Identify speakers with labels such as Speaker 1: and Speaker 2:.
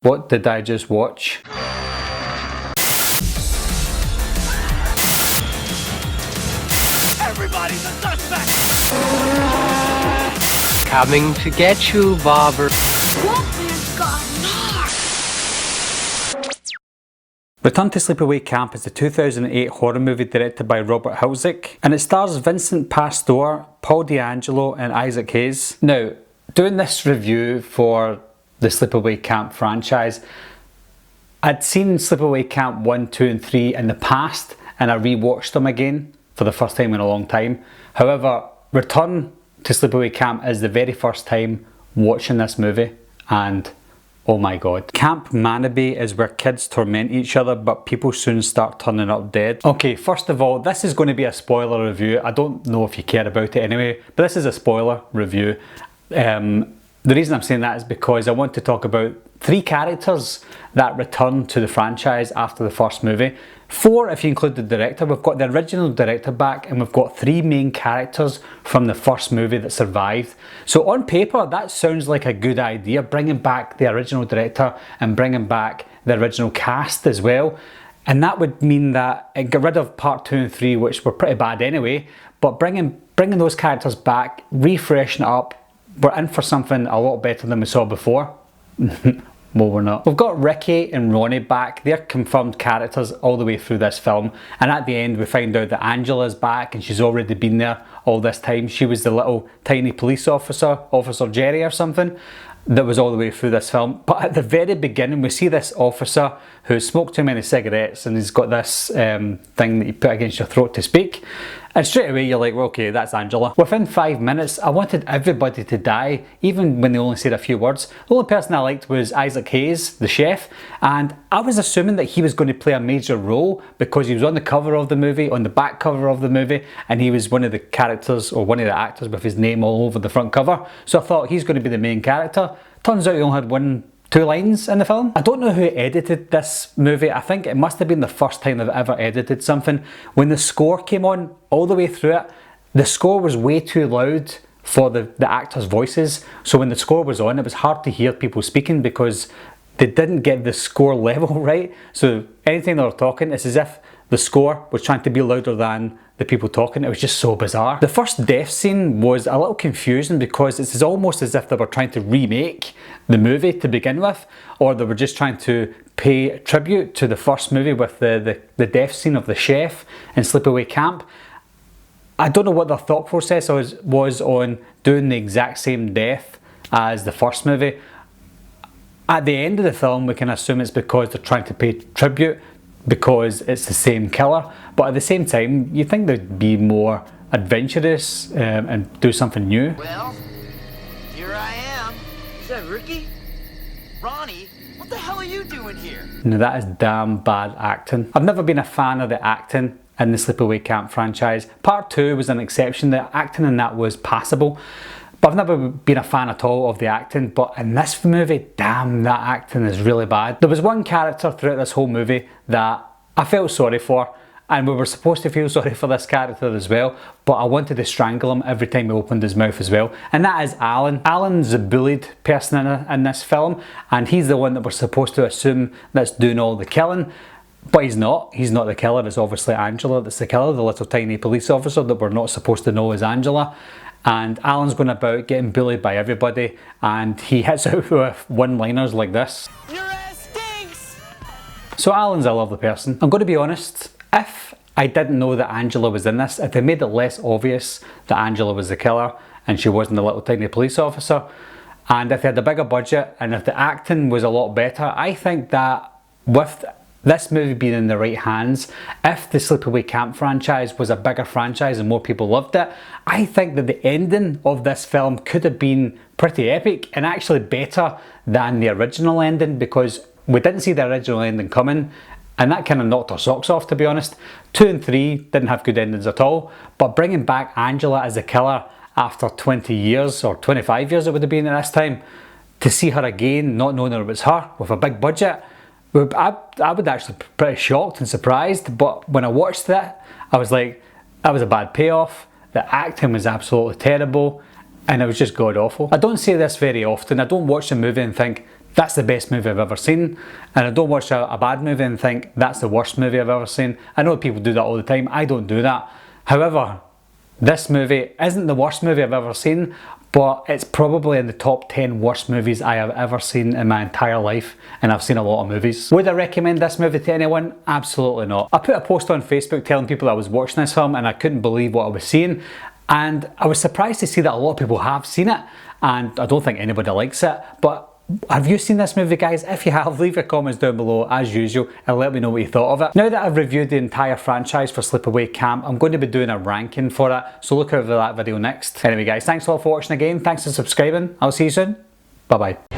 Speaker 1: What did I just watch?
Speaker 2: Everybody's a suspect!
Speaker 3: Coming to get you, Bobber.
Speaker 4: Wolfman's got Nards!
Speaker 1: Return to Sleepaway Camp is the 2008 horror movie directed by Robert Hiltzik, and it stars Vincent Pastore, Paul D'Angelo and Isaac Hayes. Now, doing this review for the Sleepaway Camp franchise, I'd seen Sleepaway Camp 1, 2 and 3 in the past, and I rewatched them again for the first time in a long time. However, Return to Sleepaway Camp is the very first time watching this movie, and oh my god. Camp Manabe is where kids torment each other, but people soon start turning up dead. Okay, first of all, this is going to be a spoiler review. I don't know if you care about it anyway, but this is a spoiler review. The reason I'm saying that is because I want to talk about 3 characters that return to the franchise after the first movie. 4 if you include the director. We've got the original director back, and we've got 3 main characters from the first movie that survived. So on paper, that sounds like a good idea, bringing back the original director and bringing back the original cast as well. And that would mean that it got rid of part 2 and 3, which were pretty bad anyway, but bringing those characters back, refreshing it up, we're in for something a lot better than we saw before. Well, we're not. We've got Ricky and Ronnie back. They're confirmed characters all the way through this film, and at the end we find out that Angela's back, and she's already been there all this time. She was the little tiny police officer, Officer Jerry or something, that was all the way through this film. But at the very beginning we see this officer who smoked too many cigarettes, and he's got this thing that you put against your throat to speak, and straight away you're like, well, okay, that's Angela. Within 5 minutes I wanted everybody to die, even when they only said a few words. The only person I liked was Isaac Hayes, the chef, and I was assuming that he was going to play a major role because he was on the cover of the movie, on the back cover of the movie, and he was one of the characters, or one of the actors with his name all over the front cover. So I thought he's going to be the main character. Turns out he only had 2 lines in the film. I don't know who edited this movie. I think it must have been the first time they've ever edited something. When the score came on all the way through it, the score was way too loud for the actors' voices. So when the score was on, it was hard to hear people speaking because they didn't get the score level right. So anytime they were talking, it's as if the score was trying to be louder than the people talking. It was just so bizarre. The first death scene was a little confusing because it's almost as if they were trying to remake the movie to begin with, or they were just trying to pay tribute to the first movie with the death scene of the chef in Sleepaway Camp. I don't know what their thought process was on doing the exact same death as the first movie. At the end of the film, we can assume it's because they're trying to pay tribute because it's the same killer, but at the same time you think they'd be more adventurous and do something new.
Speaker 2: Well, here I am. Is that Ricky? Ronnie? What the hell are you doing here?
Speaker 1: Now that is damn bad acting. I've never been a fan of the acting in the Sleepaway Camp franchise. Part 2 was an exception. The acting in that was passable, but I've never been a fan at all of the acting. But in this movie, damn, that acting is really bad. There was one character throughout this whole movie that I felt sorry for, and we were supposed to feel sorry for this character as well, but I wanted to strangle him every time he opened his mouth as well, and that is Alan. Alan's the bullied person in this film, and he's the one that we're supposed to assume that's doing all the killing. But he's not. He's not the killer. It's obviously Angela that's the killer, the little tiny police officer that we're not supposed to know is Angela. And Alan's going about getting bullied by everybody, and he hits out with one-liners like this.
Speaker 2: Your ass stinks!
Speaker 1: So Alan's a lovely person. I'm going to be honest, if I didn't know that Angela was in this, if they made it less obvious that Angela was the killer and she wasn't the little tiny police officer, and if they had a bigger budget and if the acting was a lot better, I think that with this movie being in the right hands, if the Sleepaway Camp franchise was a bigger franchise and more people loved it, I think that the ending of this film could have been pretty epic and actually better than the original ending, because we didn't see the original ending coming, and that kind of knocked our socks off, to be honest. 2 and 3 didn't have good endings at all, but bringing back Angela as the killer after 20 years, or 25 years it would have been at this time, to see her again, not knowing that it was her, with a big budget, I was actually pretty shocked and surprised. But when I watched it, I was like, that was a bad payoff. The acting was absolutely terrible, and it was just god awful. I don't say this very often. I don't watch the movie and think, that's the best movie I've ever seen, and I don't watch a bad movie and think that's the worst movie I've ever seen. I know people do that all the time, I don't do that. However, this movie isn't the worst movie I've ever seen, but it's probably in the top 10 worst movies I have ever seen in my entire life, and I've seen a lot of movies. Would I recommend this movie to anyone? Absolutely not. I put a post on Facebook telling people I was watching this film and I couldn't believe what I was seeing, and I was surprised to see that a lot of people have seen it, and I don't think anybody likes it. But have you seen this movie, guys? If you have, leave your comments down below as usual and let me know what you thought of it. Now that I've reviewed the entire franchise for Sleepaway Camp, I'm going to be doing a ranking for it, so look out for that video next. Anyway guys, thanks a lot for watching again, thanks for subscribing, I'll see you soon, bye bye.